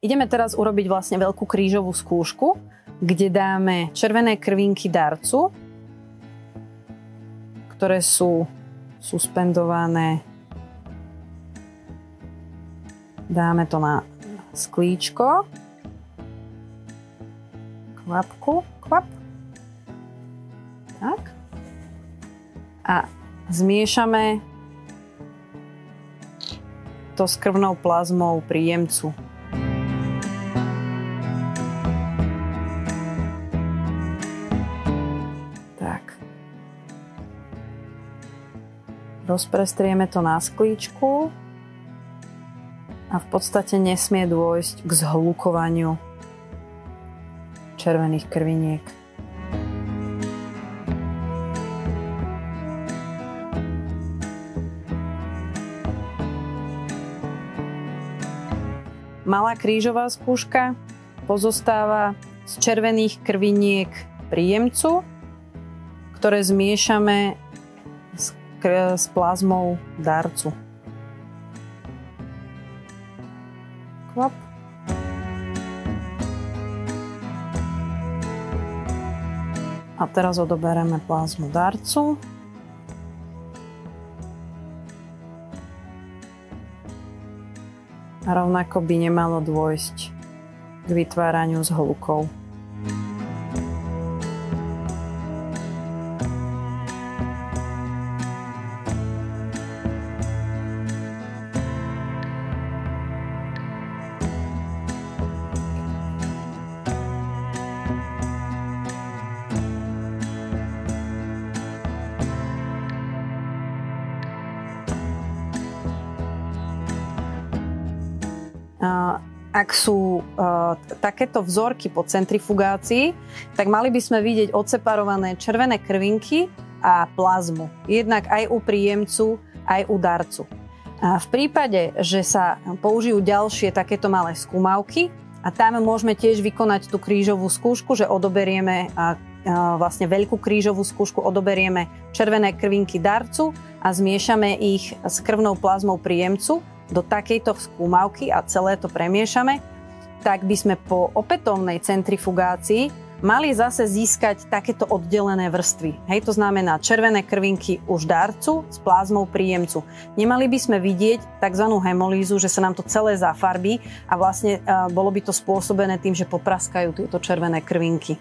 Ideme teraz urobiť vlastne veľkú krížovú skúšku, kde dáme červené krvinky darcu, ktoré sú suspendované. Dáme to na sklíčko. Kvapku, kvap. Tak. A zmiešame to s krvnou plazmou príjemcu. Tak. Rozprestrieme to na sklíčku a v podstate nesmie dôjsť k zhlukovaniu červených krviniek. Malá krížová skúška pozostáva z červených krviniek príjemcu, ktoré zmiešame s plazmou darcu. Kvap. A teraz odobereme plazmu darcu. A rovnako by nemalo dôjsť k vytváraniu zhlukov. Ak sú takéto vzorky po centrifugácii, tak mali by sme vidieť odseparované červené krvinky a plazmu. Jednak aj u príjemcu, aj u darcu. V prípade, že sa použijú ďalšie takéto malé skúmavky, a tam môžeme tiež vykonať tú krížovú skúšku, že odoberieme vlastne veľkú krížovú skúšku, odoberieme červené krvinky darcu a zmiešame ich s krvnou plazmou príjemcu do takejto skúmavky a celé to premiešame, tak by sme po opätovnej centrifugácii mali zase získať takéto oddelené vrstvy. Hej, to znamená červené krvinky už darcu s plazmou príjemcu. Nemali by sme vidieť tzv. Hemolízu, že sa nám to celé zafarbí a vlastne bolo by to spôsobené tým, že popraskajú tieto červené krvinky.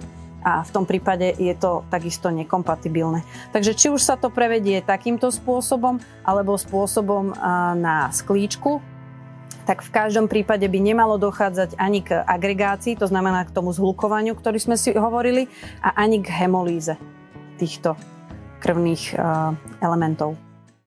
A v tom prípade je to takisto nekompatibilné. Takže či už sa to prevedie takýmto spôsobom, alebo spôsobom na sklíčku, tak v každom prípade by nemalo dochádzať ani k agregácii, to znamená k tomu zhlukovaniu, ktorý sme si hovorili, a ani k hemolíze týchto krvných elementov.